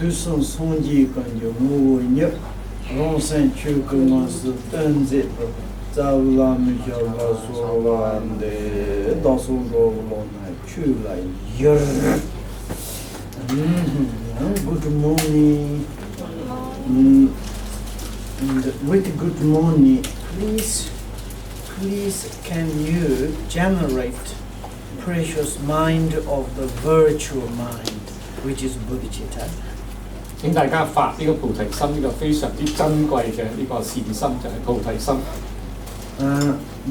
tous sont sondiers quand ils mourent, Ronsen tu commences tanzip, Zavla Mijava Sorande, dans son Rovlona, tu la yer. Good morning. And with good morning, please can you generate precious mind of the virtual mind, which is bodhicitta? 請大家發呢個菩提心，呢個非常之珍貴嘅呢個善心就係菩提心。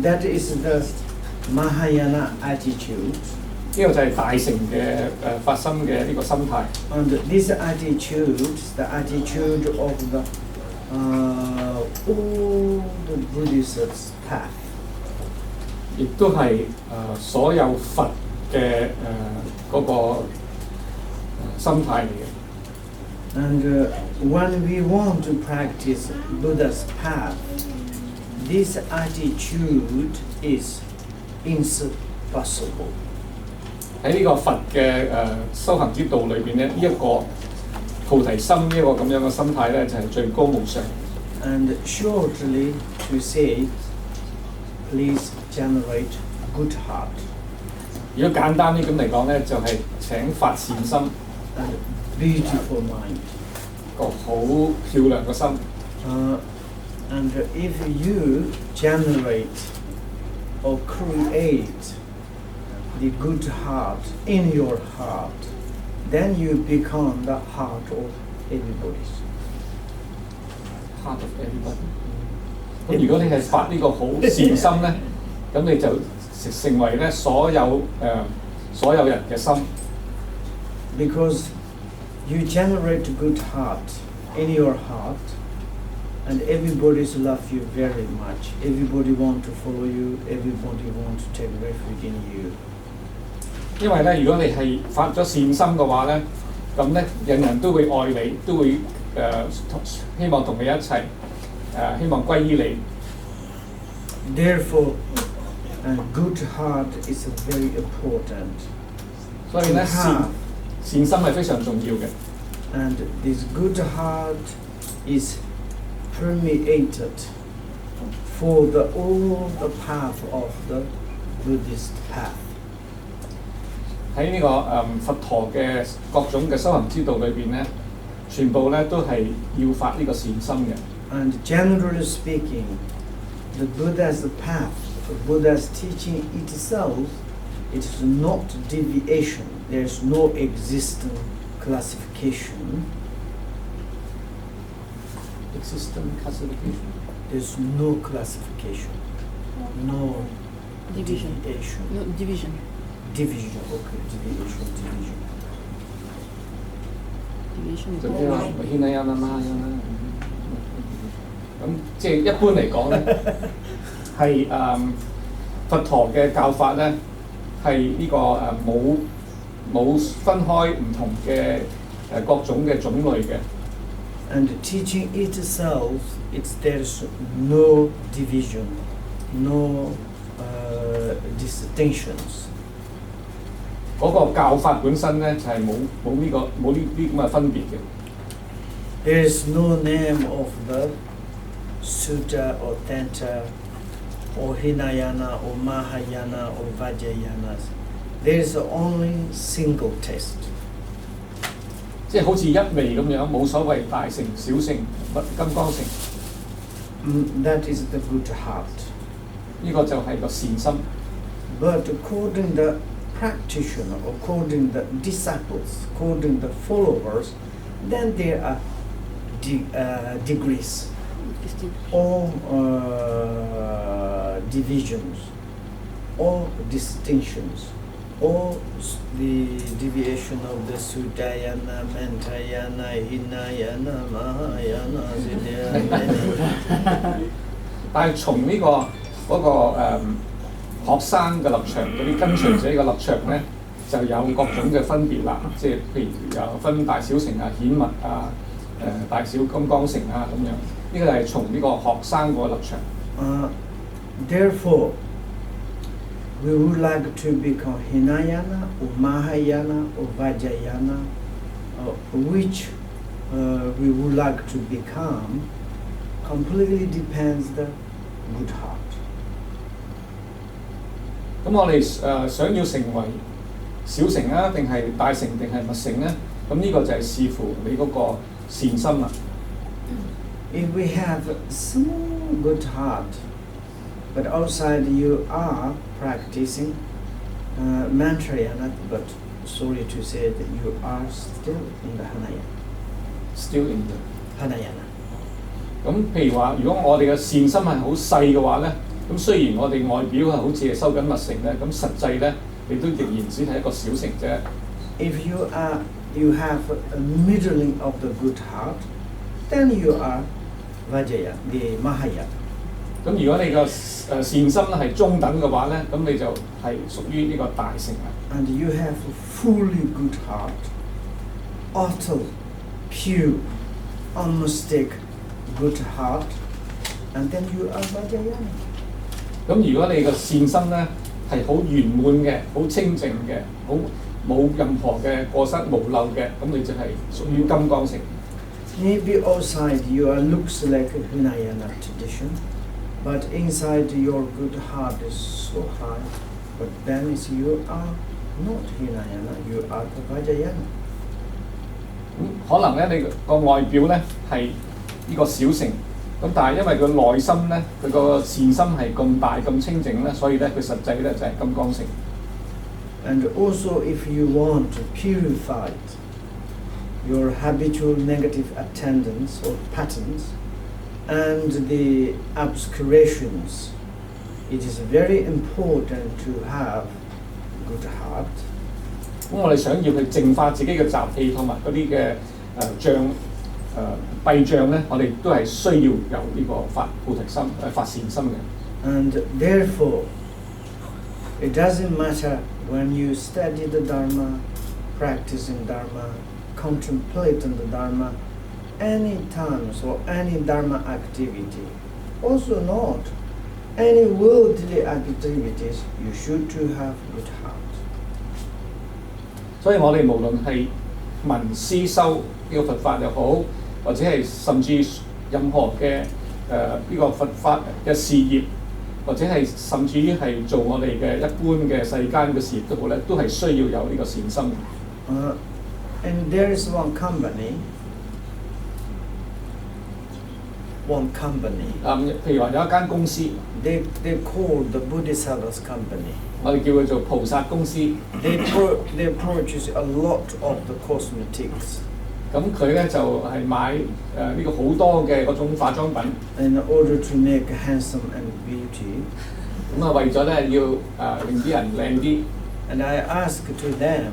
That is the Mahayana attitude. 呢個就係大乘嘅發心嘅呢個心態。And this attitude, the attitude of the all the Buddhists' path. 亦都係所有佛嘅嗰個心態嚟嘅。And when we want to practice Buddha's path, this attitude is impossible. 喺呢個佛嘅修行之道裏邊咧，呢一個菩提心呢個咁樣嘅心態咧，就係最高無上。And shortly to say, please generate good heart. 如果簡單啲咁嚟講咧，就係請發善心。And beautiful mind. 個好漂亮嘅心。And if you generate or create the good heart in your heart, then you become the heart of everybody. Heart of everybody. 咁如果你係發呢個好善心咧，咁你就成為咧所有人嘅心。Because you generate good heart in your heart, and everybody love you very much. Everybody want to follow you. Everybody want to take refuge in you. 因為咧，如果你係發咗善心嘅話咧，咁咧人人都會愛你，都會希望同你一齊希望歸依你。Therefore, a good heart is very important. 所以咧善心係非常重要嘅。And this good heart is permeated for all the path of the Buddhist path. 喺呢個佛陀嘅各種嘅修行之道裏邊咧，全部咧都係要發呢個善心嘅。And generally speaking, the Buddha's path, the Buddha's teaching itself, it is not deviation. There is no existing classification. Existing classification. There's no classification, no division. deviation. No division. Division, okay, deviation. Division. 就譬如話牽啊嘛嘛咁即係一般嚟講咧，係佛陀嘅教法咧係呢個冇分開唔同嘅各種嘅種類嘅。And the teaching itself, there's no division, no distinctions. 嗰個教法本身咧就係冇呢啲咁嘅分別嘅。There is no name of the Sutta or Tantra or Hinayana or Mahayana or Vajrayanas. There is only single text. 即係好似一味咁樣，冇所謂大乘、小乘、金剛乘。That is the good heart. 呢個就係個善心。But according the practitioner, according the disciples, according the followers, then there are degrees or divisions or distinctions, or the deviation of the Sudayana, Mentayana, Hinayana, Mahayana, Siddhayana. 但係從呢學生嘅立場，嗰啲跟隨者嘅立場咧，就有各種嘅分別啦。即係譬如有分大小乘啊、顯密啊、大小金剛乘啊咁樣。呢個係從呢個學生嗰個立場。Therefore, we would like to become Hinayana or Mahayana or Vajrayana, which we would like to become completely depends the good heart. 咁我哋想要成為小乘啊，定係大乘，定係密乘咧？咁呢個就係視乎你嗰個善心啦。If we have small good heart, but outside you are practicing mantrayana, but sorry to say that you are still in the Still in the Hanayana. 咁譬如話，如果我哋嘅善心係好細嘅話咧，咁雖然我哋外表係好似係修緊密乘咧，咁實際咧你都仍然只係一個小乘啫。If you have a middling of the good heart, then you are Vajaya, the Mahayana. 咁如果你嘅善心係中等嘅話咧，咁你就係屬於呢個大乘啦。And you have a fully good heart, utter, pure, unmistakable good heart, and then you are Vajayana. 咁如果你嘅善心咧係好圓滿嘅、好清淨嘅、好冇任何嘅過失無漏嘅，咁你就係屬於金剛乘。Maybe outside you are looks like a Hinayana tradition, but inside your good heart is so high, but then is you are not Hinayana, you are the Vajayana. 可能咧你個外表咧係呢個小乘，咁但係因為佢內心咧佢個善心係咁大咁清淨咧，所以咧佢實際咧就係金剛乘。And also if you want to purify your habitual negative attendance or patterns and the obscurations, it is very important to have good heart. 咁我哋想要去淨化自己嘅習氣同埋嗰啲嘅障弊障咧，我哋都係需要有呢個發菩提心發善心嘅。And therefore, it doesn't matter when you study the Dharma, practicing Dharma, contemplating the Dharma, any times or any Dharma activity, also not any worldly activities, you should to have good heart. 所以我哋無論係聞思修呢個佛法又好，或者係甚至任何嘅呢個佛法嘅事業，或者係甚至於係做我哋嘅一般嘅世間嘅事業都好咧，都係需要有呢個善心。And there is one company. 譬如話有一間公司， They call the Bodhisattvas company. 我哋叫佢做菩薩公司。They purchase a lot of the cosmetics. 咁佢咧就係買呢個好多嘅嗰種化妝品。In order to make handsome and beauty. 咁啊為咗咧要令啲人靚啲。And I ask to them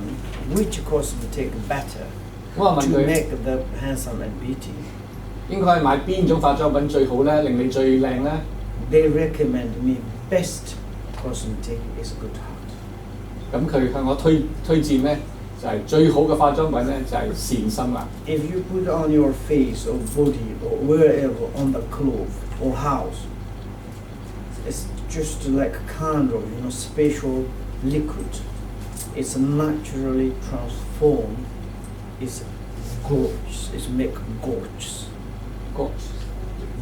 which cosmetic better 我問 to 佢 make the handsome and beauty. 應該係買邊種化妝品最好咧，令你最靚咧？ They recommend me best cosmetic is good heart. 咁佢向我推薦咧，就係最好嘅化妝品咧，就係善心啦。If you put on your face or body or wherever on the clothes or house, it's just like a candle, special liquid. It's naturally transformed. It's gorgeous. It's make gorgeous.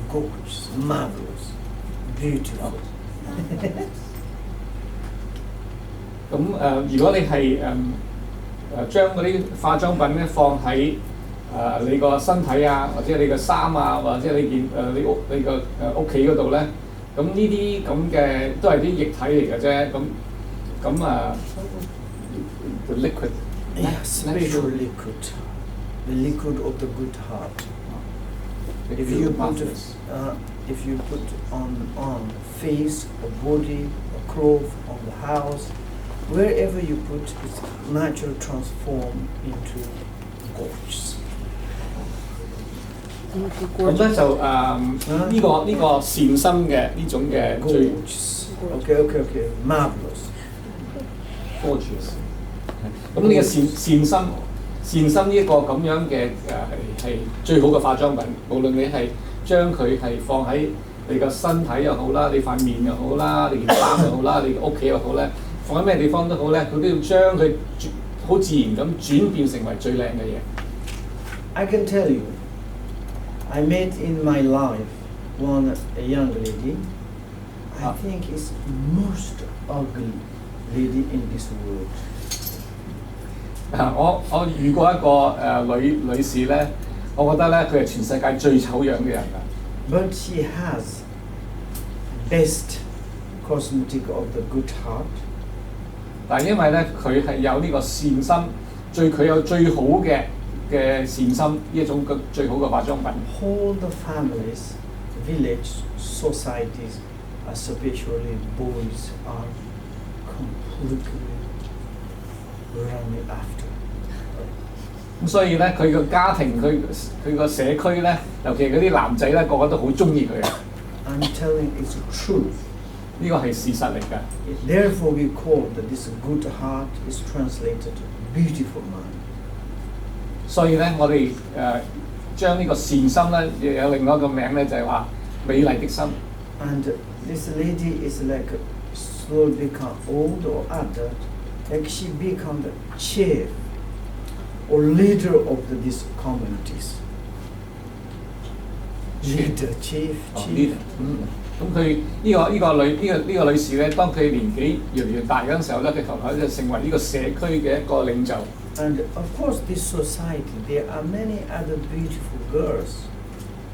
Gorgeous, marvelous, beautiful. 咁如果你係將嗰啲化妝品咧放喺你個身體啊，或者你個衫啊，或者你件你個屋企嗰度咧，咁呢啲咁嘅都係啲液體嚟嘅啫。咁the liquid. Spiritual liquid, the liquid of the good heart. If you put on face, or body, or clothes, on the house, wherever you put, it's naturally transformed into gorgeous. 咁咧就呢個善心嘅呢種嘅最 gorgeous. Okay. Marvelous. gorgeous。咁呢個善心呢一個咁樣嘅係最好嘅化妝品，無論你係將佢係放喺你個身體又好啦，你塊面又好啦，你件衫又好啦，你屋企又好咧，放喺咩地方都好咧，佢都要將佢好自然咁轉變成為最靚嘅嘢。I can tell you, I met in my life a young lady. I think is most ugly lady in this world. 我遇過一個女士咧，我覺得咧佢係全世界最醜樣嘅人㗎。But she has best cosmetic of the good heart. 但係因為咧佢係有呢個善心，佢有最好嘅善心呢一種最好嘅化妝品。All the families, village, societies, especially boys, are completely running after. 咁所以咧，佢個家庭、佢個社區咧，尤其嗰啲男仔咧，個個都好中意佢嘅。I'm telling it's truth. 呢個係事實嚟㗎。Therefore, we call that this good heart is translated beautiful mind. 所以咧，我哋將呢個善心咧，有另外一個名咧，就係話美麗的心。And this lady is like slowly become old or adult, like she become the chief or leader of these communities. Leader, chief. 咁佢呢個女士咧，當佢年紀越嚟越大嗰陣時候咧，佢後來就成為呢個社區嘅一個領袖。And of course, this society, there are many other beautiful girls.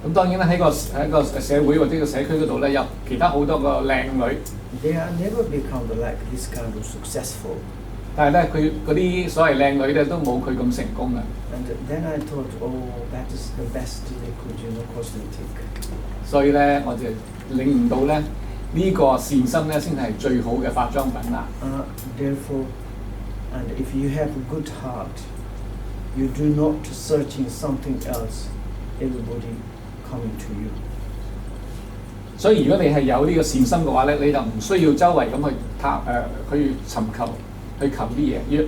咁當然咧喺個社會或者個社區嗰度咧，有其他好多個靚女。They are never become like this kind of successful. 但係咧，佢嗰啲所謂靚女咧，都冇佢咁成功啊。And then I thought, oh, that is the best liquid, cosmetic. 所以咧，我就領悟到咧，呢個善心咧先係最好嘅化妝品啦。Therefore, and if you have a good heart, you do not searching something else. Everybody coming to you. 所以如果你係有呢個善心嘅話咧，你就唔需要周圍咁去尋求去求啲嘢，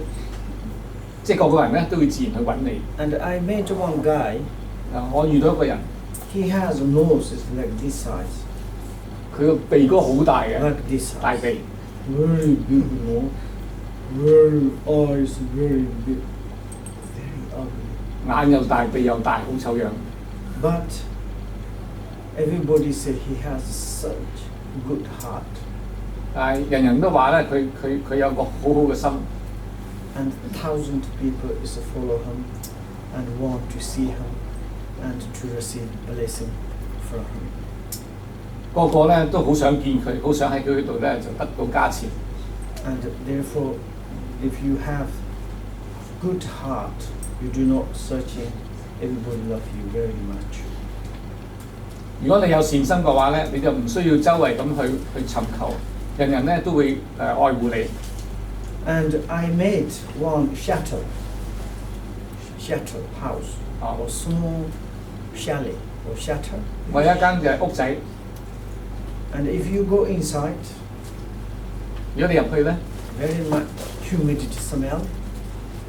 即係個個人咧都會自然去揾你。And I met one guy. 我遇到一個人。He has a nose is like this size. 佢個鼻哥好大嘅， like this size. 大鼻。Very big nose, very eyes very big, very ugly. 眼又大，鼻又大，好醜樣。But everybody say he has such good heart. 但係人人都話咧，佢有個好好嘅心。And 1,000 people is to follow him and want to see him. And to receive blessing from him. 個個咧都好想見佢，好想喺佢嗰度咧就得到加持。And therefore, if you have good heart, you do not searching. Everybody love you very much. 如果你有善心嘅話咧，你就唔需要周圍咁去尋求，人人咧都會愛護你。And I made one chateau house or small chalet or chateau. 我有一間嘅屋仔。And if you go inside, 如果你入去咧 very much humidity smell.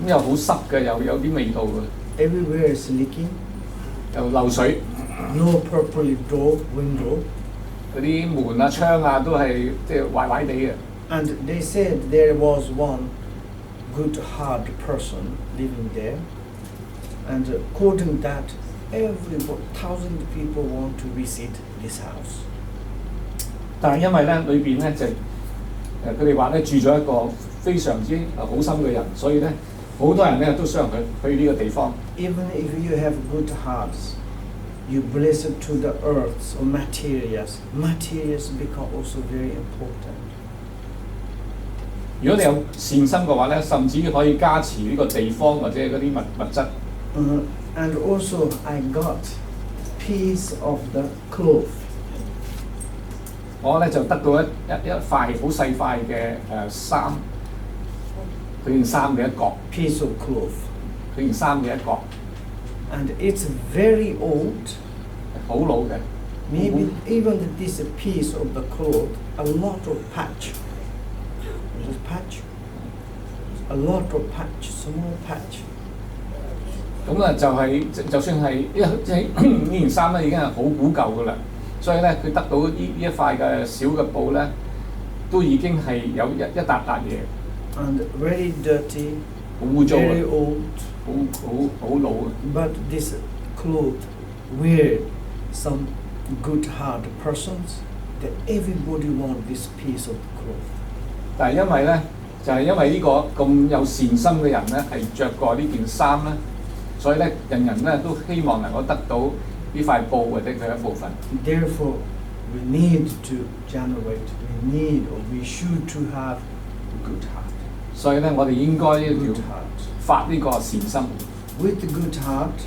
咁又好濕嘅，又有啲味道嘅。Everywhere is leaking. 又漏水。No properly door window. 嗰啲門啊窗啊都係即係壞壞地嘅。And they said there was one good hard person living there. And according to that, 1,000 people want to visit this house. 但係因為咧裏邊咧就佢哋話咧住咗一個非常之好心嘅人，所以咧好多人咧都想去呢個地方。Even if you have good hearts, you bless it to the earth or materials. Materials become also very important. 如果你有善心嘅話咧，甚至可以加持呢個地方或者嗰啲物質。And also I got piece of the cloth. 我咧就得到一塊好細塊嘅衫，佢件衫嘅一角。Piece of cloth. 佢件衫嘅一角。And it's very old. 好老嘅。Maybe even this piece of the cloth, a lot of patch. A lot of patch, small patch. 咁啊就係就算係呢件衫咧已經係好古舊噶啦，所以咧佢得到呢一塊嘅小嘅布咧，都已經係有一笪笪嘢。And very dirty, 好污糟 very old, 好老嘅。 But this cloth wear some good heart persons that everybody want this piece of cloth. 但係因為咧，就係、因為呢個咁有善心嘅人咧，係着過呢件衫咧，所以咧人人咧都希望能夠得到呢塊布或者佢一部分。 Therefore, we need to generate, we should to have good heart. 所以咧，我哋應該要 Good heart. 發呢個善心。 With the good heart,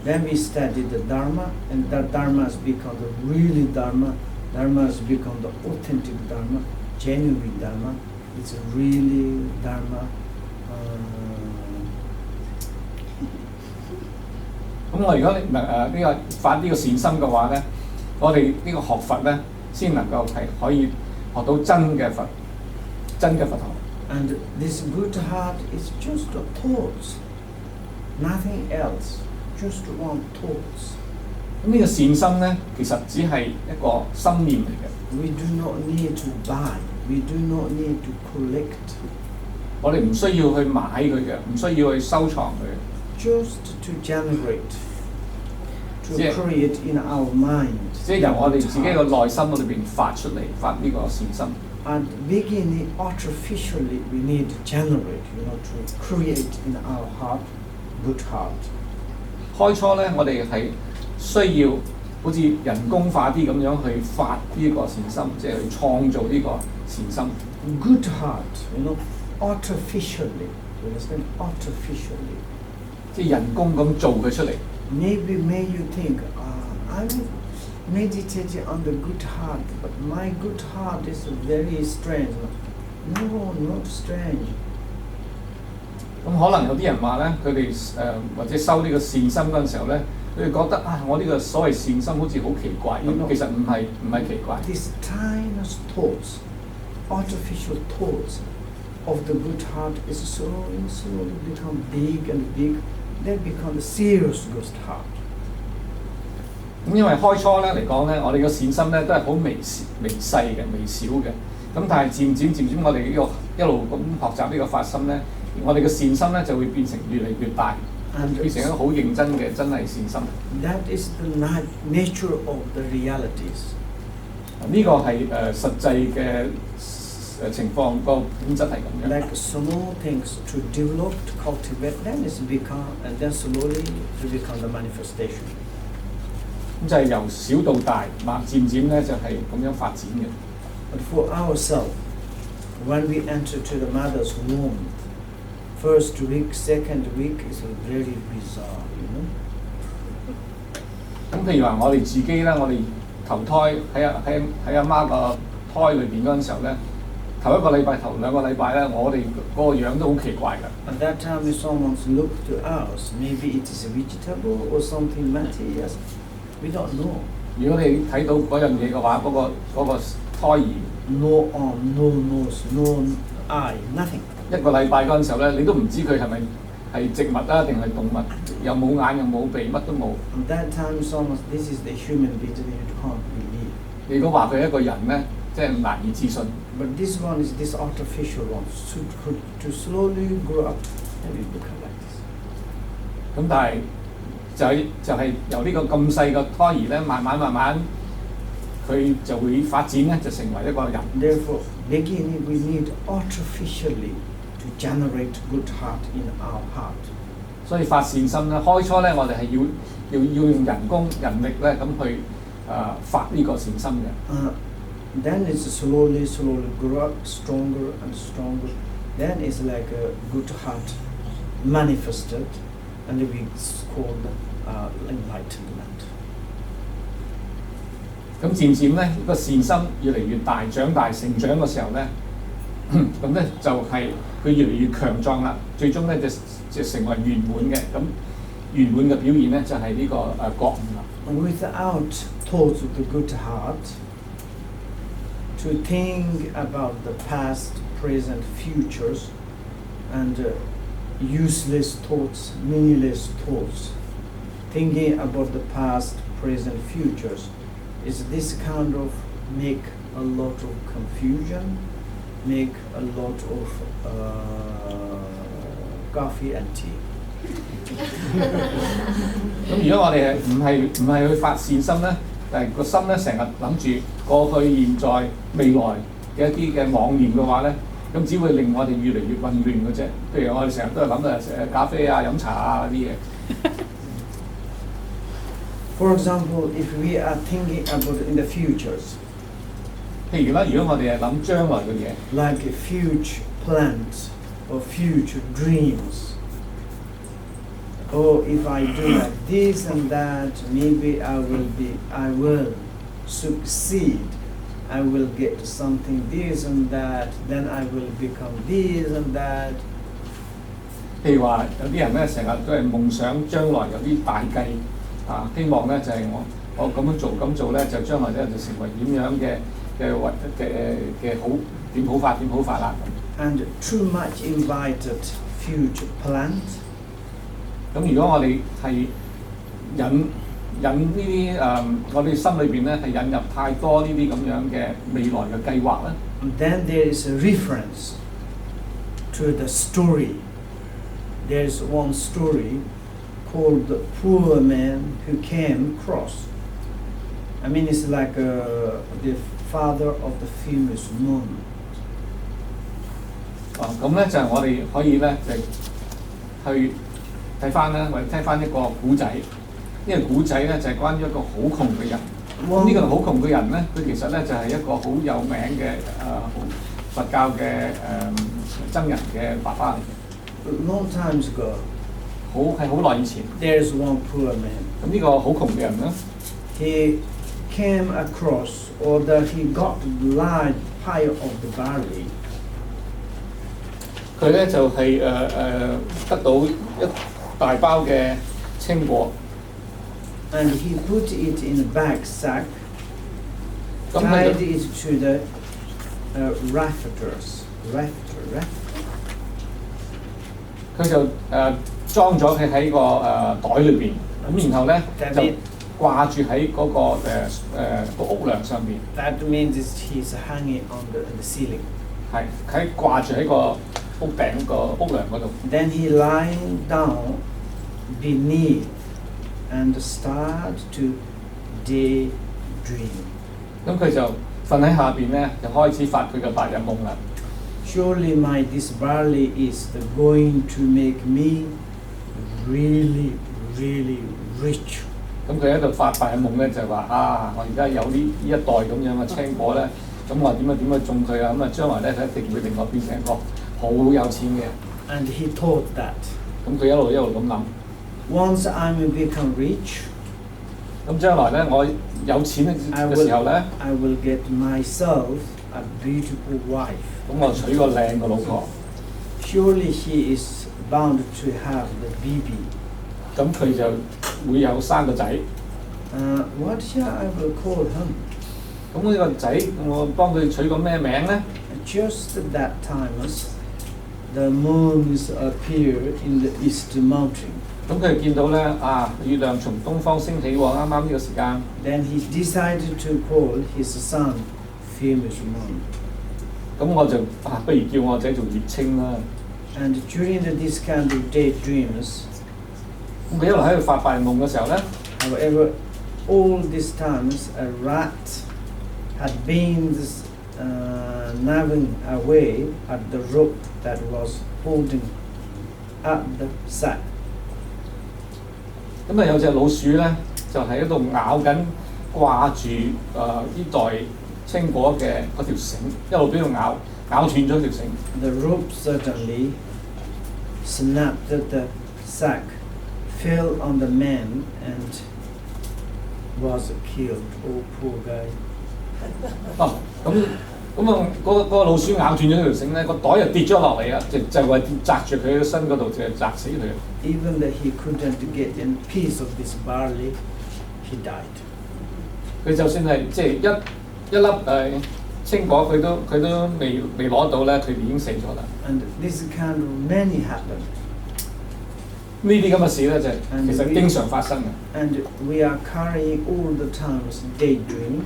then we study the Dharma, and that Dharma has become the really Dharma. Dharma has become the authentic Dharma, genuine Dharma. It's a really Dharma. 咁我如果呢個發呢個善心嘅話咧，我哋呢個學佛咧，先能夠係可以學到真嘅佛學。 And this good heart is just a thoughts, nothing else, just one thoughts. 咁呢個善心咧，其實只係一個心念嚟嘅。 We do not need to buy, we do not need to collect, 我哋唔需要去買佢嘅，唔需要去收藏佢嘅。 just to generate, to Yeah. create in our mind. 即係由我哋 good 自己個 heart. 內心裏邊發出嚟，發呢個善心。 At beginning, artificially, we need to generate, to create in our heart, good heart. 開初咧，我哋係需要好似人工化啲咁樣去發呢個善心，即係去創造呢個善心。 Good heart, artificially, you understand? Artificially. 即係人工咁做佢出嚟。 Maybe may you think, I will meditate on the good heart, but my good heart is very strange. No, not strange. 咁可能有啲人話咧，佢哋或者修呢個善心嗰陣時候咧，佢哋覺得我呢個所謂善心好似好奇怪咁，其實唔係奇怪。 These tiny thoughts, artificial thoughts of the good heart is slowly become big and big. They become the serious good heart. 咁因為開初咧嚟講咧，我哋嘅善心咧都係好微細嘅、微小嘅。咁但係漸漸，我哋呢個一路咁學習呢個發心咧，我哋嘅善心咧就會變成越嚟越大，變成一個好認真嘅真係善心。 That is the nature of the realities. 呢個係實際嘅情況個本質係咁樣。 Like small things to develop, to cultivate, then it's become, and then slowly to become the manifestation. 咁就係由小到大，漸咧就係咁樣發展嘅。 But for ourselves, when we enter to the mother's womb, first week, second week is very bizarre, 咁譬如話我哋自己咧，我哋投胎喺阿媽個胎裏邊嗰陣時候咧，頭一個禮拜、頭兩個禮拜咧，我哋嗰個樣都好奇怪㗎。 At that time, if someone looks to us, maybe it is a vegetable or something material. We don't know. 如果你睇到嗰樣嘢嘅話，嗰個胎兒 No arm, no nose, no eye, nothing. 一個禮拜嗰陣時候咧，你都唔知佢係咪係植物啊定係動物，又冇眼又冇鼻，乜都冇。 At that time, someone, this is the human being you can't believe. 你如果話佢係一個人咧，即係難以置信。 But this one is this artificial one. To slowly grow up, and we become like this. 咁但係就係由呢個咁細個胎兒咧，慢慢佢就會發展咧，就成為一個人。 Therefore, beginning we need artificially to generate good heart in our heart. 所以發善心咧，開初咧我哋係要用人工人力咧咁去發呢個善心嘅。Then it's slowly grow up, stronger and stronger. Then it's like a good heart manifested, and we call enlightenment. 咁漸咧，呢個善心越嚟越大，長大成長嘅時候咧，咁咧就係佢越嚟越強壯啦。最終咧就成為圓滿嘅。咁圓滿嘅表現咧就係呢個覺悟啦。Without thoughts of the good heart, to think about the past, present, futures, and useless thoughts, meaningless thoughts, thinking about the past, present, futures, is this kind of make a lot of confusion, make a lot of coffee and tea. 咁如果我哋唔係去發善心咧，但係個心咧成日諗住過去、現在、未來嘅一啲嘅妄念嘅話咧，咁只會令我哋越嚟越混亂嘅啫。譬如我哋成日都係諗食咖啡啊、飲茶啊嗰啲嘢。For example, if we are thinking about in the futures, 譬如啦，如果我哋係諗將來嘅嘢 like future plans or future dreams, or if I do like this and that, maybe I will succeed. I will get something this and that, then I will become this and that. 譬如話有啲人咧成日都係夢想將來有啲大計啊，希望咧就係我咁做咧，就將來咧就成為點樣嘅好法啦。And too much invited future plans. 咁如果我哋係引呢啲我哋心裏邊咧係引入太多呢啲咁樣嘅未來嘅計劃咧。Then there is a reference to the story. There is one story called The Poor Man Who Came Across. I mean, it's like the father of the famous moon. 咁咧就係我哋可以咧去睇翻咧，或者聽翻一個古仔。呢個古仔咧就係關於一個好窮嘅人。咁呢個好窮嘅人咧，佢其實咧就係一個好有名嘅佛教嘅僧人嘅爸爸嚟嘅。Long times ago, 係好耐以前。there is one poor man. 咁呢個好窮嘅人咧， He came across, or that he got a large pile of the barley. 佢咧就係得到一大包嘅青果。And he put it in a bag sack, 咁 tied it to the rafters. 佢就裝咗佢喺個袋裏邊，咁然後咧就掛住喺嗰個屋梁上邊。That means he's hanging on the ceiling. 係喺掛住喺個屋頂個屋梁嗰度。Then he lying down beneath and start to daydream. 咁佢就瞓喺下邊咧，就開始發佢嘅白日夢啦。Surely this barley is going to make me really, really rich. 咁佢喺度發白日夢咧，就話啊，我而家有呢一袋咁樣嘅青果咧，咁我點樣種佢啊？咁啊，將來咧佢一定會令我變成一個好有錢嘅。And he thought that. 咁佢一路咁諗。Once I will become rich, 咁將來咧我有錢嘅時候咧 I will get myself a beautiful wife. 咁我娶個靚嘅老婆。Surely he is bound to have the baby. 咁佢就會有生個仔。What shall I will call him? 咁呢個仔我幫佢取個咩名咧 Just at that time, the moons appear in the east mountain. 咁佢見到咧啊，月亮從東方升起喎，啱啱呢個時間。Then he decided to call his son famous moon. 咁我就不如叫我仔做葉青啦。And during this kind of daydreams, 咁佢一路喺度發白日夢嘅時候咧 however, all these times a rat had been gnawing away at the rope that was holding up the sack. 咁啊有隻老鼠咧，就喺度咬緊掛住呢袋青果嘅嗰條繩，一路俾佢咬斷咗條繩。The rope suddenly snapped at the sack, fell on the man, and was killed. Oh, poor guy. 咁啊個老鼠咬斷咗條繩咧，個袋又跌咗落嚟啊！就係擲住佢嘅身嗰度，就係擲死佢。Even though he couldn't get a piece of this barley, he died. 佢就算係即係一粒青果，佢都未攞到咧，佢已經死咗啦。And this kind of many happened. 呢啲咁嘅事咧，就其實經常發生嘅。And we are carrying all the times daydream.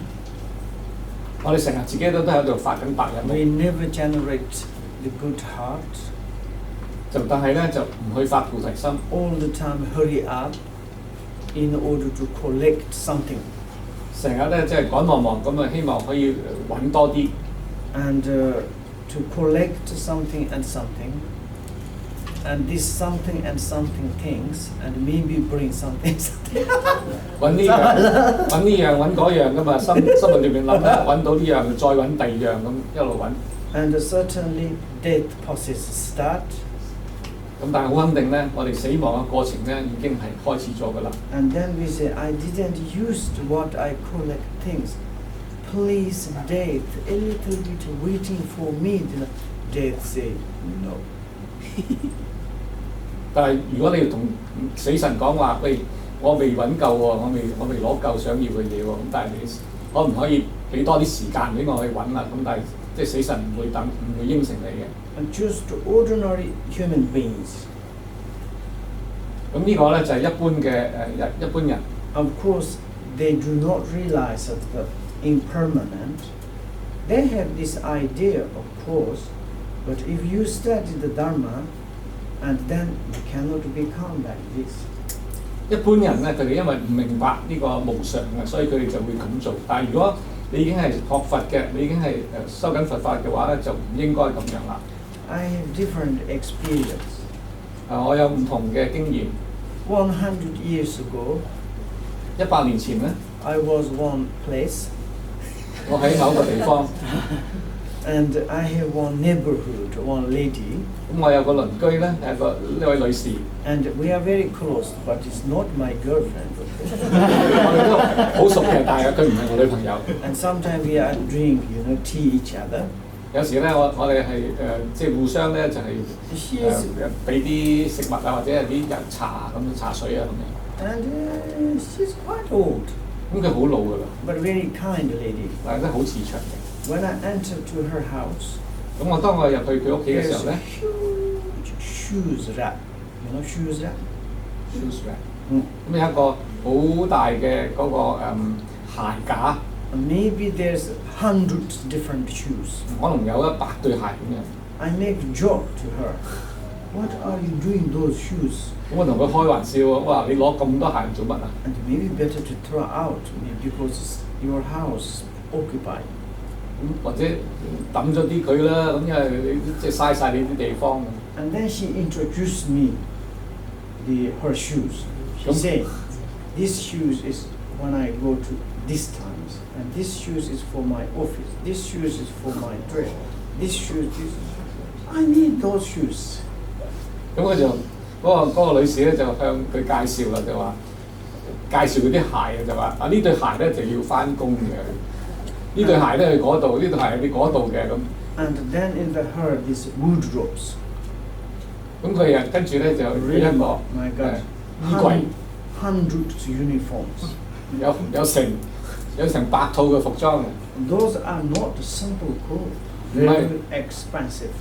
我哋成日自己都喺度發緊白日夢。We never generate the good heart. 但係咧就唔去發菩提心， all the time hurry up in order to collect something. 成日咧即係趕忙忙咁啊，希望可以揾多啲。And to collect something and something, and this something and something things, and maybe bring something. 揾呢樣揾呢樣揾嗰樣噶嘛，心裏邊諗咧揾到呢樣，再揾第二樣咁一路揾。And certainly death process start. 咁但係好肯定咧，我哋死亡嘅過程咧已經係開始咗噶啦。And then we say, I didn't use what I collect things. Please, death, a little bit waiting for me. Death say, no. 但係如果你同死神講話，喂，我未揾夠喎，我未攞夠想要嘅嘢喎，咁但係你可唔可以俾多啲時間俾我去揾啊？咁但係即係死神唔會應承你嘅。And just ordinary human beings. 咁呢個咧就係一般嘅一般人。Of course, they do not realize that the impermanent. They have this idea, of course, but if you study the Dharma, and then you cannot become like this. 一般人咧，佢哋因為唔明白呢個無常嘅，所以佢哋就會咁做。但係如果你已經係學佛嘅，你已經係修緊佛法嘅話咧，就唔應該咁樣啦。I have different experience. 我有唔同嘅經驗。100 years ago, 100年前咧， I was one place. 我喺某個地方， and I have one neighborhood, one lady. 咁我有個鄰居咧，係呢位女士。And we are very close, but it's not my girlfriend. 我哋都好熟嘅，但係佢唔係我女朋友。And sometimes we are drink, tea each other. 有時咧，我哋係即係互相咧就係俾啲食物啊，或者係啲人茶咁茶水啊咁樣。And she's quite old. 咁佢好老㗎啦。But very kind lady. 但係真係好慈祥嘅。When I entered to her house, 咁當我入去佢屋企嘅時候咧 huge shoes rack. You know shoes rack? shoes rack。咁有一個好大嘅嗰個鞋架。Maybe there's 100 different shoes. 可能有100對鞋咁樣。I make joke to her. What are you doing those shoes? 咁我同佢開玩笑喎，哇！你攞咁多鞋做乜啊？ And maybe better to throw out because your house occupied. 或者抌咗啲佢啦，咁因為你即係嘥晒你啲地方。And then she introduced me her shoes. She said, "This shoes is when I go to this times, and this shoes is for my office. This shoes is for my dress. This shoes is I need those shoes." 咁佢就嗰個女士咧就向佢介紹啦，就話介紹佢啲鞋啊，就話呢對鞋咧就要翻工嘅。呢對鞋咧去嗰度，呢對鞋去嗰度嘅咁。And then in her these wardrobes. 咁佢啊跟住咧就有一個衣櫃，hundreds uniforms. 有成100套嘅服裝。Those are not simple clothes. Very expensive.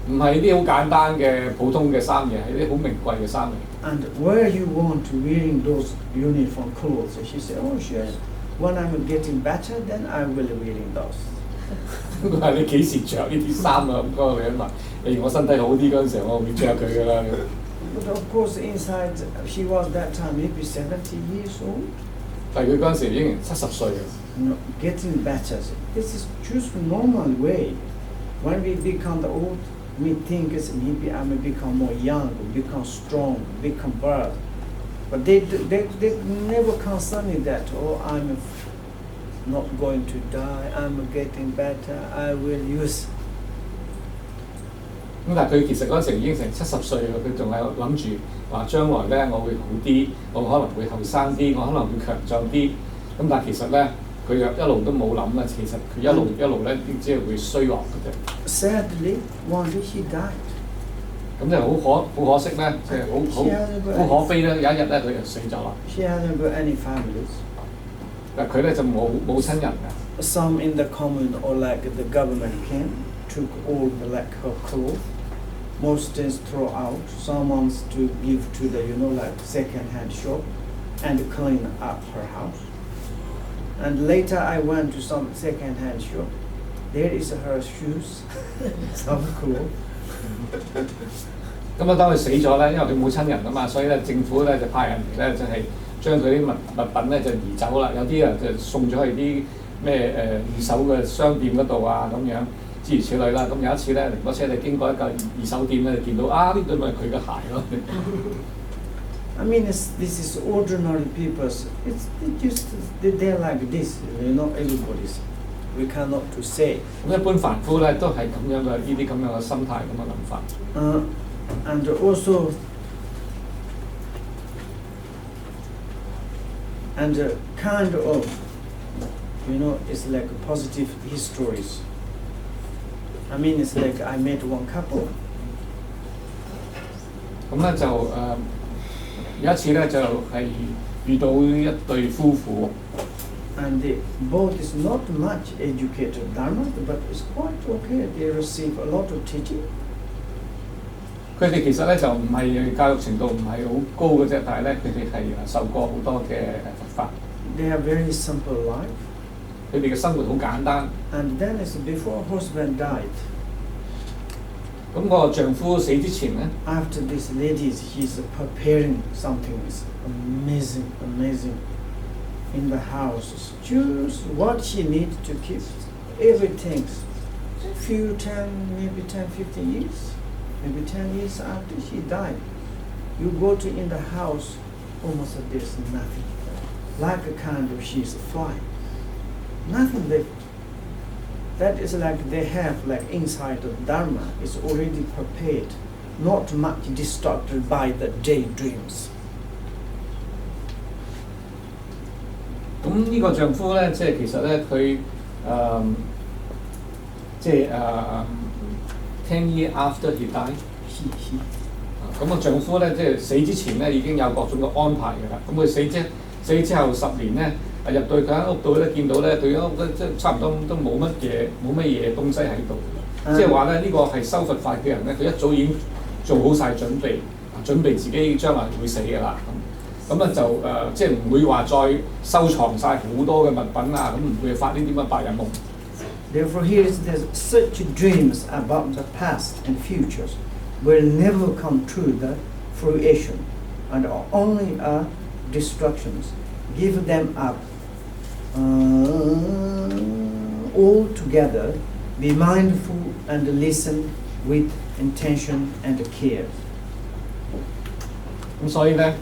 唔係啲好簡單嘅普通嘅衫嘢，係啲好名貴嘅衫嚟。And where you want to wearing those uniform clothes? She said, "Oh, sure. When I'm getting better, then I will wearing those." 佢話你幾時着呢啲衫啊？咁嗰個女人話：例如我身體好啲嗰陣時候，我會着佢㗎啦。But of course, inside she was that time maybe 70 years old. 但係佢嗰陣時已經70歲啦。No, getting better. This is just normal way. When we become old, we think it's maybe I may become more young, become strong, become better. But they never concern me that, oh, I'm not going to die, I'm getting better, I will use. 咁但係佢其實嗰陣時已經成70歲啦，佢仲係諗住話將來咧我會好啲，我可能會後生啲，我可能會強壯啲。咁但係其實咧，佢一路都冇諗啦。其實佢一路咧，只係會衰落嘅啫。Sadly, one day she died. 咁就好可惜咧，即係好可悲咧。有一日咧，佢就死咗啦。She hasn't got any families. 但佢咧就冇親人㗎。Some in the commune or like the government came, took all the like her clothes. Most things throw out. Some wants to give to the like second-hand shop, and clean up her house. And later I went to some second-hand shop. There is her shoes, some clothes. 咁啊，當佢死咗咧，因為佢冇親人啊嘛，所以咧政府咧就派人嚟咧就係將佢啲物品咧就移走啦。有啲啊就送咗去啲咩二手嘅商店嗰度啊咁樣，諸如此類啦。咁有一次咧，靈波車就經過一個二手店咧，就見到啊呢對咪佢嘅鞋咯。I mean, this is ordinary people. They're like this. Not everybody's. We cannot to say. 咁一般凡夫咧都係咁樣嘅呢啲咁樣嘅心態咁嘅諗法。And also, and kind of, it's like positive histories. I mean, it's like I met one couple. 咁咧就有一次咧就係遇到一對夫婦。And they both is not much educated Dharma, but it's quite okay. They receive a lot of teaching. 佢哋其實咧就唔係教育程度唔係好高嘅啫，但係咧佢哋係受過好多嘅佛法。They have very simple life. 佢哋嘅生活好簡單。And then it's before husband died. 咁個丈夫死之前咧 After this ladies, he's preparing something amazing. In the house, choose what she needs to keep, everything. Maybe 10, 15 years, maybe 10 years after she died, you go to in the house, almost there's nothing. Like a kind of she's flying. Nothing left. That is like they have like inside of Dharma is already prepared, not much distracted by the daydreams. 咁呢個丈夫咧，即係其實咧，佢10 years after he died， 咁個丈夫咧，即係死之前咧已經有各種嘅安排㗎啦。咁佢死之後10年咧，入到佢間屋度咧，見到咧對間屋即係差唔多都冇乜嘢東西喺度。即係話咧，呢個係修佛法嘅人咧，佢一早已經做好晒準備自己將來會死㗎啦。咁咧就即係唔會話再收藏晒好多嘅物品啊，咁唔會發呢啲咁嘅白日夢。Therefore, here is there's such dreams about the past and futures will never come to the fruition, and only are distractions. Give them up all together. Be mindful and listen with intention and care. 咁所以咧。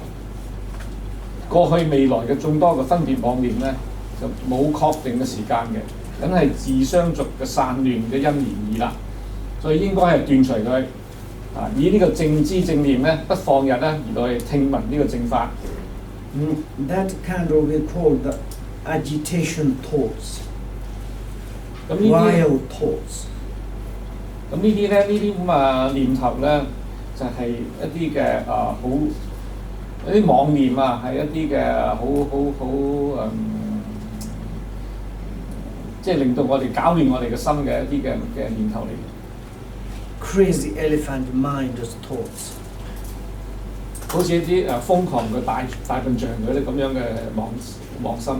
過去未來嘅眾多嘅分別妄念咧，就冇確定嘅時間嘅，梗係自相續嘅散亂嘅因緣意啦。所以應該係斷除佢，以呢個正知正念咧，不放逸咧，而來聽聞呢個正法。That kind of we call the agitation thoughts, wild thoughts. 咁呢啲咧，呢啲咁啊念頭咧，就係一啲嘅好。有啲妄念啊，係一啲嘅好即係令到我哋搞亂我哋嘅心嘅一啲嘅念頭嚟嘅。Crazy elephant mind thoughts， 好似一啲瘋狂嘅大笨象嗰啲咁樣嘅妄心。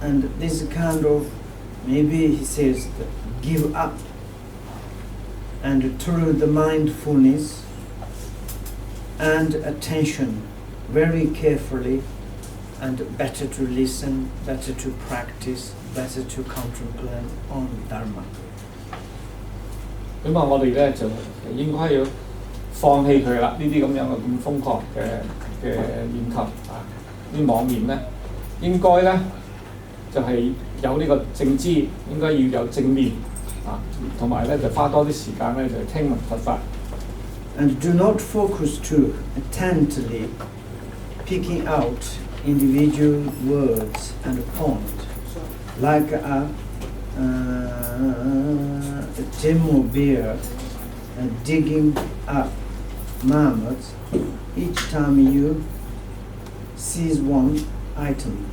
And this kind of maybe he says give up, and through the mindfulness and attention. Very carefully, and better to listen, better to practice, better to contemplate on Dharma. 咁我哋咧就應該要放棄佢啦，呢啲咁樣嘅咁瘋狂嘅念頭啲妄念咧，應該咧就係有呢個正知，應該要有正念同埋咧就花多啲時間咧就聽聞佛法。And do not focus too intently. Picking out individual words and points, like a demo bear digging up marmots. Each time you seize one item,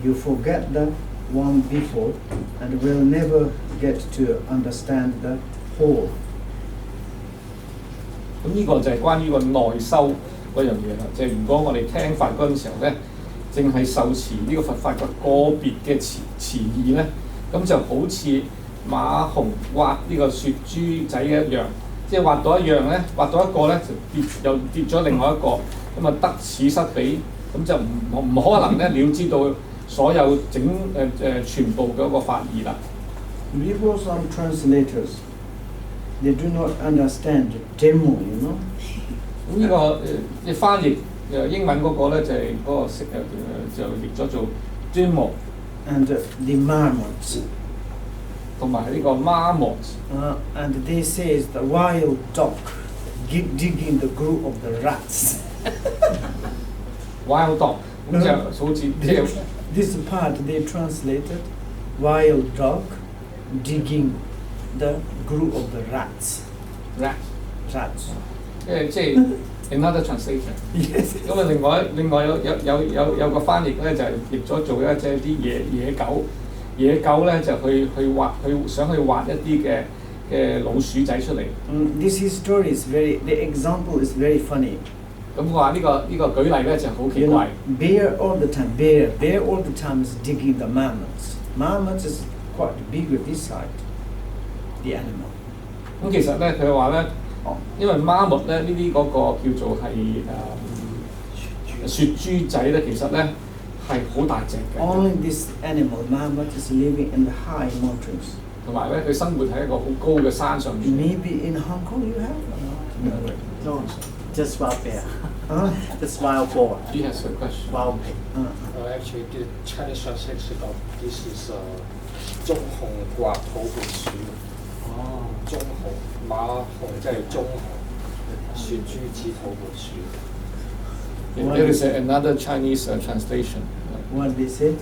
you forget the one before and will never get to understand the whole. 咁呢個就係關於個內修嗰樣嘢啦，即係如果我哋聽法嗰陣時候咧，淨係受持呢個佛法嘅個別嘅詞義咧，咁就好似馬熊挖呢個雪珠仔一樣，即係畫到一樣咧，畫到一個咧就又跌咗另外一個，咁啊得此失彼，咁就唔可能咧了知道所有全部嗰個法義啦。Before some translators, they do not understand demo, you know. 咁呢個你翻譯英文嗰個咧就係嗰個就譯咗做 demo and the marmots. 同埋呢個 marmot。And they says the wild dog digging the groove of the rats. wild dog 咁就好似This part they translated wild dog digging the groove of the rats. Rats. 即係 another translation。Yes. 咁啊，另外有個翻譯咧就係譯咗做咧，即係啲野狗咧就去想去畫一啲嘅老鼠仔出嚟。This story is the example is very funny. 咁我話呢個舉例咧就好奇怪。Bear all the time is digging the marmots. Marmots is quite bigger this side, the animal. 咁其實咧佢話咧，因為媽木咧呢啲嗰個叫做係雪豬仔咧，其實咧係好大隻嘅。Only this animal, marmot, is living in the high mountains. 同埋咧，佢生活喺一個好高嘅山上面。Maybe in Hong Kong you have? No, just wild bear. Just wild boar. He has a question. Wild pig. Actually, the Chinese translation of this is 棕熊刮土撥鼠。哦，棕熊馬熊即係棕熊，雪豬指土撥鼠。There is another Chinese translation. What they said?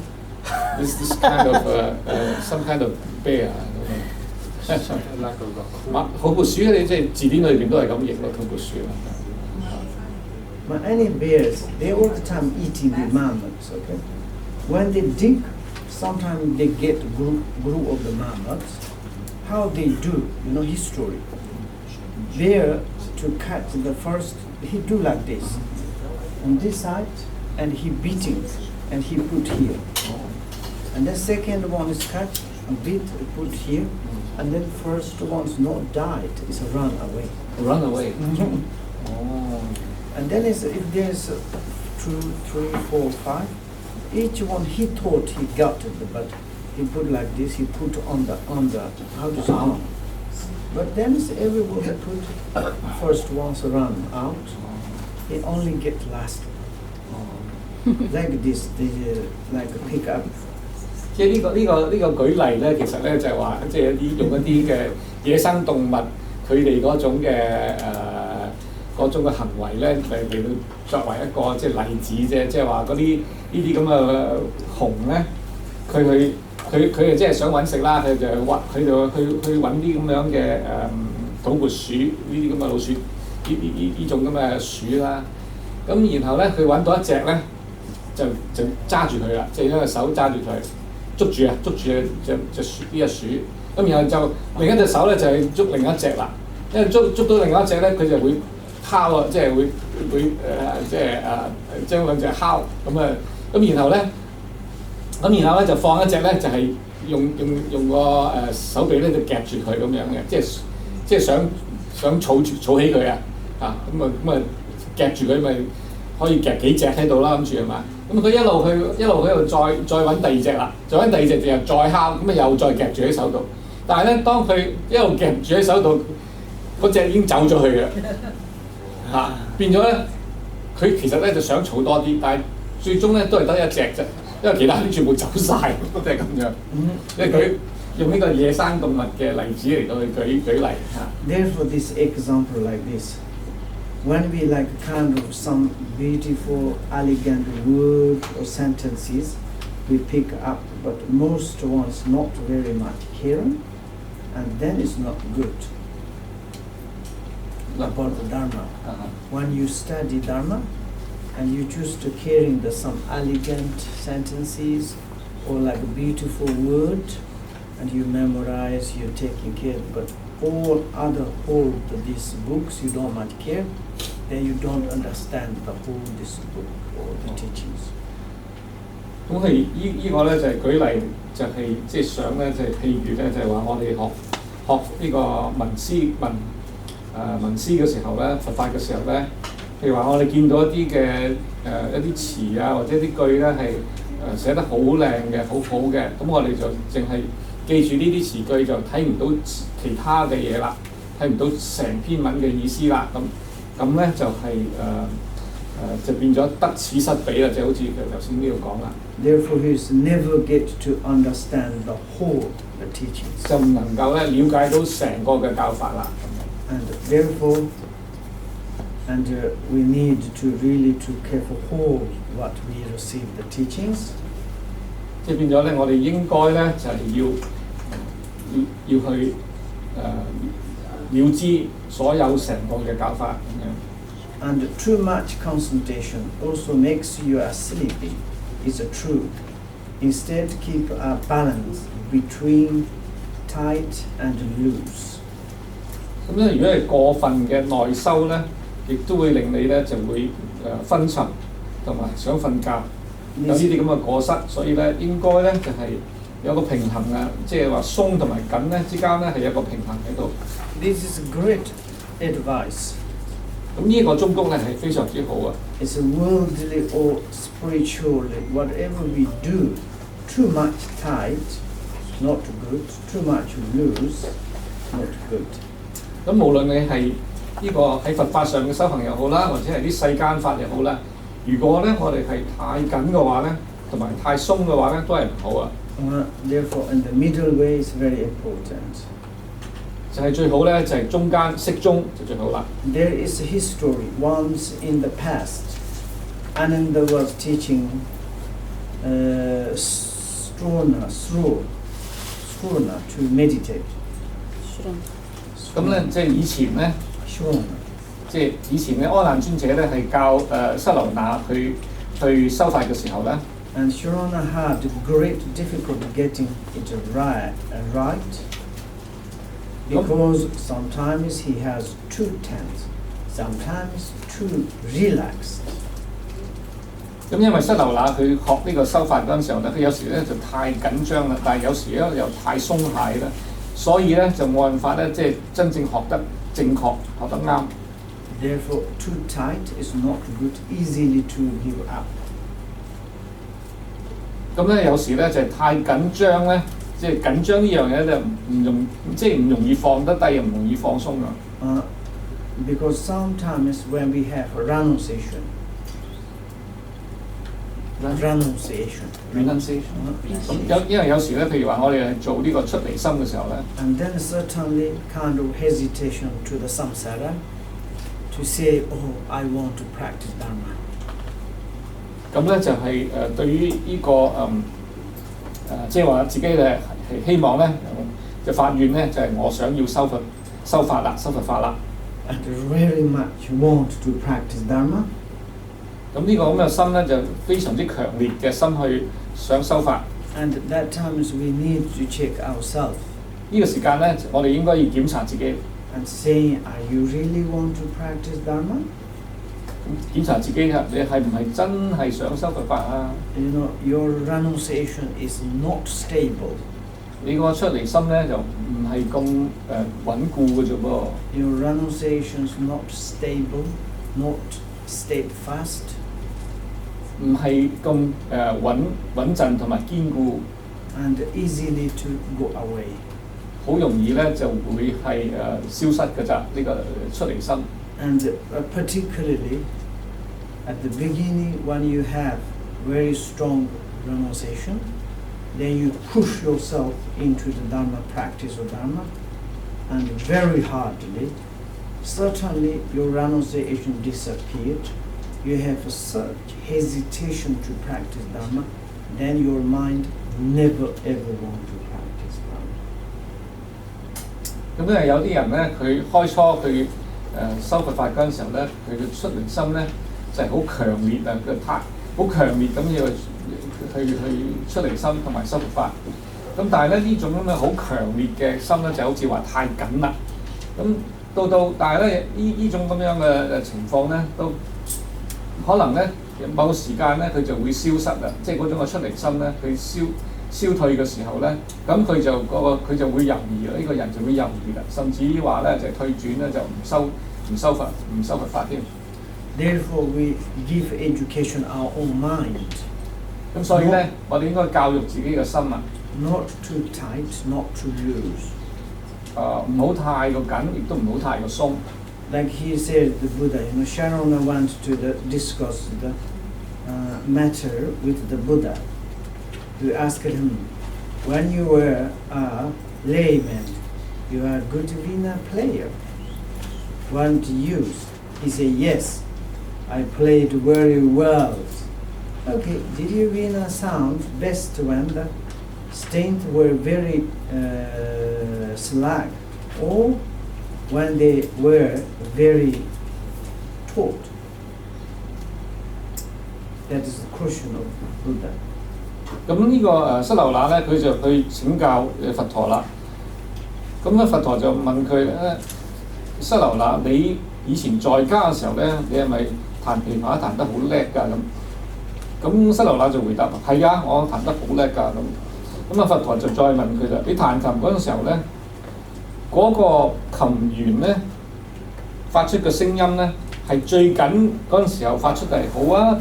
This kind of some kind of bear. Something like a raccoon. 土撥鼠你即係字典裏邊都係咁譯咯，土撥鼠。But any bears, they all the time eating the marmots, okay? When they dig, sometimes they get group of the marmots. How they do, you know, history. Bear to cut the first, he do like this. On this side, and he beating, and he put here. And the second one is cut, a bit put here, and then first one's not died, it's a run away. Run away. Oh. And then if there's 2, 3, 4, 5, each one he thought he got it, but he put like this, he put on the how to say, but then everyone put first ones run out, he only get last one. Like this, they like pick up. 即係呢個舉例咧，其實咧就係話，即係用一啲嘅野生動物佢哋嗰種嘅行為咧，嚟到作為一個即係例子啫。即係話呢啲咁嘅熊咧，佢即係想揾食啦，佢就去揾啲咁樣嘅土撥鼠呢啲咁嘅老鼠，呢種咁嘅鼠啦。咁然後咧，佢揾到一隻咧，就揸住佢啦，即係一隻手揸住佢。捉住隻鼠呢隻鼠，咁然後就另一隻手咧就係捉另一隻啦，因為捉到另一隻咧，佢就會敲啊，即係會將兩隻敲咁啊，咁然後咧就放一隻咧就係用個手臂咧就夾住佢咁樣嘅，即係想儲起佢啊，咁啊夾住佢咪可以夾幾隻喺度啦，諗住係嘛？咁佢一路喺度再揾第二隻啦，再揾第二隻就又再敲，咁啊又再夾住喺手度。但係咧，當佢一路夾住喺手度，嗰隻已經走咗去嘅，變咗咧，佢其實咧就想儲多啲，但係最終咧都係得一隻啫，因為其他啲全部走晒，即係咁樣。因為佢用呢個野生動物嘅例子嚟到去舉例嚇。Therefore, this example like this. When we like kind of some beautiful, elegant word or sentences, we pick up, but most ones not very much caring, and then it's not good. About the Dharma. When you study Dharma, and you choose to caring some elegant sentences or like a beautiful word, and you memorize, you're taking care, but all other hold these books, you don't much care, then you don't understand the whole this book or the teachings. 咁佢呢個咧就係舉例，就係即係想咧就係譬如咧就係話我哋學呢個文思嘅時候咧，佛法嘅時候咧，譬如話我哋見到一啲嘅一啲詞啊，或者啲句咧係寫得好靚嘅，好好嘅，咁我哋就淨係記住呢啲詞句，就睇唔到其他嘅嘢啦，睇唔到成篇文嘅意思啦，咁咧就係就變咗得此失彼啦，就好似頭先呢度講啦。Therefore, he is never get to understand the whole the teachings. 就唔能夠咧了解到成個嘅教法啦。And therefore, we need to really to careful hold what we receive the teachings. 即係變咗咧，我哋應該咧就係要去了知所有成個嘅教法咁樣。And too much concentration also makes you sleepy. Is true. Instead, keep a balance between tight and loose. 咁咧，如果係過分嘅內修咧，亦都會令你咧就會昏沉同埋想瞓覺，有呢啲咁嘅過失，所以咧應該咧就係有個平衡啊，即係話鬆同埋緊咧之間咧係有個平衡喺度。This is great advice. 咁呢個中谷咧係非常之好啊。It's worldly or spiritually, whatever we do, too much tight, not good. Too much loose, not good. 咁無論你係呢個喺佛法上嘅修行又好啦，或者係啲世間法又好啦，如果咧我哋係太緊嘅話咧，同埋太鬆嘅話咧，都係唔好啊。Therefore, and the middle way is very important. 就係最好咧，就係中間適中就最好啦。There is a history. Once in the past, Ananda was teaching Sruna to meditate. 咁咧，即係以前咧，即係以前咧，阿難尊者咧係教塞流那去修法嘅時候咧。And Sruna had great difficulty getting it right. Because sometimes he has too tense, sometimes too relaxed. 咁因為塞流那佢學呢個修法嗰陣時候咧，佢有時咧就太緊張啦，但係有時咧又太鬆懈啦，所以咧就冇辦法咧，即係真正學得正確，學得啱。Therefore, too tight is not good, easily to give up. 咁咧有時咧就係太緊張咧。即係緊張呢樣嘢就唔容易放得低，又唔容易放鬆啊。Because sometimes when we have renunciation, 咁因為有時咧，譬如話我哋係做呢個出離心嘅時候咧 and then certainly kind of hesitation to the samsara to say, oh, I want to practice dharma. 咁咧就係對於呢個即係話自己咧係希望咧就發願咧就係我想要修法啦，修佛法啦。And very much want to practice dharma. 咁呢個咁嘅心咧就非常之強烈嘅心去想修法。And at that times we need to check ourselves. 呢個時間咧，我哋應該要檢查自己。And saying, are you really want to practice dharma? 檢查自己啊，你係唔係真係想修佛法啊 You know, your renunciation is not stable. 你個出離心咧就唔係咁穩固嘅啫噃。Your renunciation is not stable, not steadfast. 唔係咁穩陣同埋堅固。And easily to go away. 好容易咧就會係消失嘅咋呢個出離心。And particularly at the beginning, when you have very strong renunciation, then you push yourself into the Dharma practice of Dharma, and very hardly, certainly your renunciation disappeared. You have such hesitation to practice Dharma, then your mind never ever want to practice Dharma. 咁咧有啲人咧，佢開初佢修佛法嗰陣時候咧，佢嘅出離心咧就係好強烈啊！佢好強烈咁要去出離心同埋修佛法。咁但係咧呢種咁嘅好強烈嘅心咧，就好似話太緊啦。咁但係咧呢種咁樣嘅情況咧，都可能咧某個時間咧佢就會消失啦。即係嗰種嘅出離心咧，佢消退嘅時候咧，咁佢就會猶豫啦，呢個人就會猶豫啦，甚至於話咧就退轉咧就唔修佛法添。Therefore, we give education our own mind. 咁所以咧，我哋應該教育自己嘅心啊。Not too tight, not too loose. 唔好太過緊，亦都唔好太過鬆。Like he said, the Buddha, Sharona went to discuss the matter with the Buddha. You asked him, when you were a layman, you are a good veena player. Weren't you? He said, yes, I played very well. Okay, did you veena sound best when the strings were very slack, or when they were very taut? That is the question of Buddha. 咁呢個塞流那咧，佢就去請教佛陀啦。咁咧佛陀就問佢咧，塞流那，你以前在家嘅時候咧，你係咪彈琵琶彈得好叻㗎咁塞流那就回答：係啊，我彈得好叻㗎咁佛陀就再問佢啦：你彈琴嗰陣時候咧，嗰個琴弦咧發出嘅聲音咧，係最緊嗰陣時候發出嚟好啊，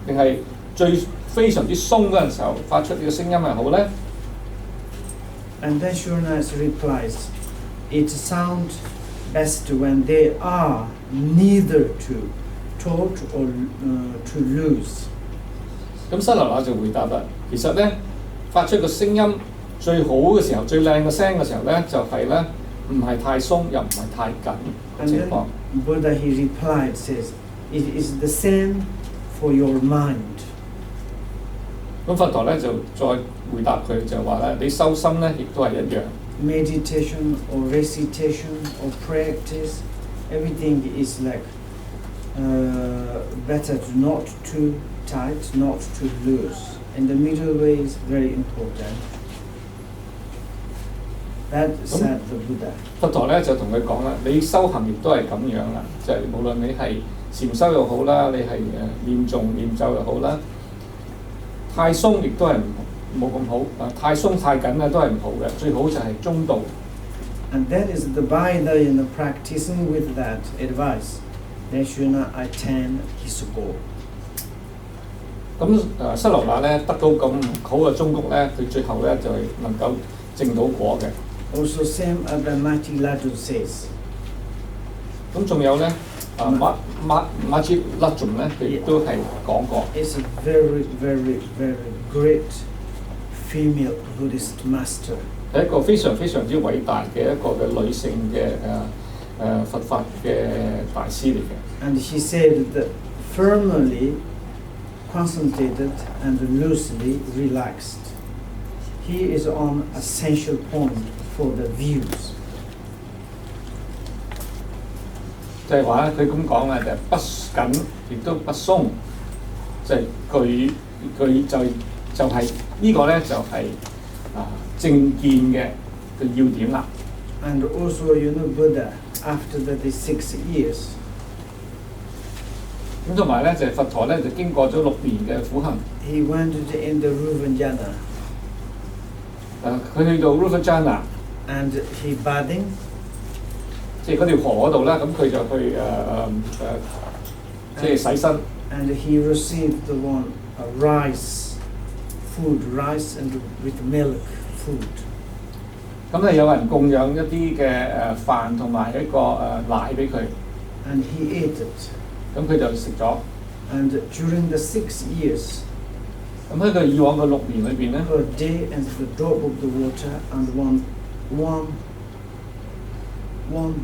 定係非常之鬆嗰陣時候發出呢個聲音係好咧 ？And then Shurnas replies, it sounds best when they are neither too taut or too loose. 咁塞流那就回答啦，其實咧發出個聲音最好嘅時候、最靚嘅聲嘅時候咧，就係咧唔係太鬆又唔係太緊嘅情況。Buddha he replied says, it is the same for your mind. 咁佛陀咧就再回答佢就話咧，你修心咧亦都係一樣。Meditation or recitation or practice, everything is like better to not too tight, not too loose. And the middle way is very important. That said the Buddha. 佛陀咧就同佢講啦，你修行亦都係咁樣啦，就係無論你係禪修又好啦，你係念咒又好啦，太鬆亦都係冇咁好，太鬆太緊咧都係唔好嘅，最好就係中道。And that is the Buddha practicing with that advice. Then should not attain his goal. 咁塞流那咧得到咁好嘅忠告咧，佢最後咧就係能夠證到果嘅。Also, same as the Mati Ladu says. 咁仲有咧，馬切勒仲咧，佢亦都係講過。It's a very, very, very great female Buddhist master. 係一個非常非常之偉大嘅一個嘅女性嘅佛法嘅大師嚟嘅。And he said that firmly concentrated and loosely relaxed. He is on essential point for the views. 就係話咧，佢咁講啊，就係不緊亦都不鬆，就係佢就係呢個咧就係正見嘅要點啦。And also, Buddha after the 6 years. 咁同埋咧就係佛陀咧就經過咗6年嘅苦行。He went in the Ruvajana. 佢去到 Ruvajana。And he bathing. 即係嗰條河嗰度啦，咁佢就去即係洗身。And he received the rice and with milk food. 咁咧有人供養一啲嘅飯同埋一個奶俾佢。And he ate it. 咁佢就食咗。And during the 6 years. 咁喺佢以往嘅6年裏邊咧。Per day and the drop of the water and one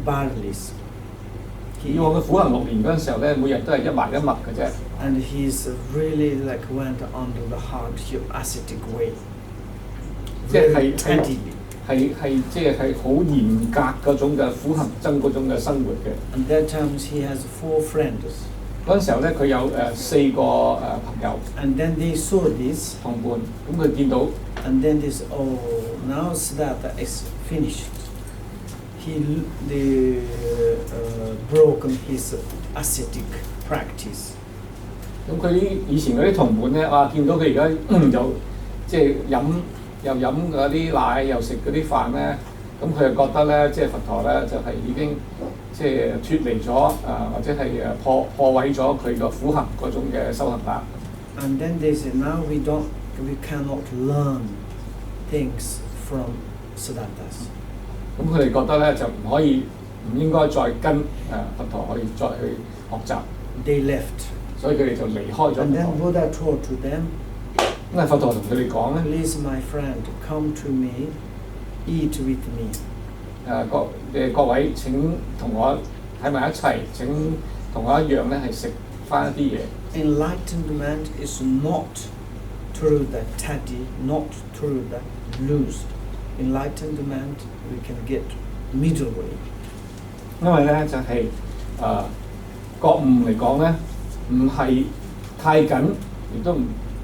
barley. 以往嘅苦行6年嗰陣時候咧，每日都係1麥1麥嘅啫。And he's really like went under the hard ascetic way. 即係即係好嚴格嗰種嘅苦行僧嗰種嘅生活嘅。And that times he has 4 friends. 嗰陣時候咧，佢有4個朋友。And then they saw this. 同伴，咁佢見到。And then this, now Siddhartha is finished. He broken his ascetic practice. 咁佢以前嗰啲同伴咧，見到佢而家就即係飲又飲嗰啲奶，又食嗰啲飯咧，咁佢就覺得咧，即係佛陀咧就係已經即係脫離咗或者係破壞咗佢個苦行嗰種嘅修行啦。And then they say, now we cannot learn things from Siddharthas. 咁佢哋覺得咧就唔應該再跟佛陀去再去學習。They left. 所以佢哋就離開咗佛 And then 陀。 Buddha told to them, 咁佛陀同佢哋講咧， please my friend, come to me, eat with me. 各位請同我喺埋一齊，請同我一樣咧係食翻一啲嘢。Enlightenment is not through the teddy, not through the loose. Enlightenment we can get middle way. 因為咧就係覺悟嚟講咧，唔係太緊，亦都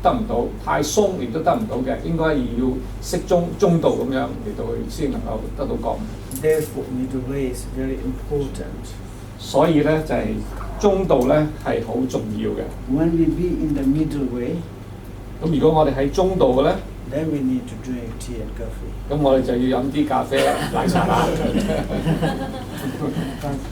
得唔到；太鬆，亦都得唔到嘅。應該要適中度咁樣嚟到去先能夠得到覺悟。Therefore, middle way is very important. 所以咧就係中度咧係好重要嘅。When we be in the middle way, 咁如果我哋喺中度嘅咧， then we need to drink tea and coffee. 咁我哋就要飲啲咖啡、奶茶啦。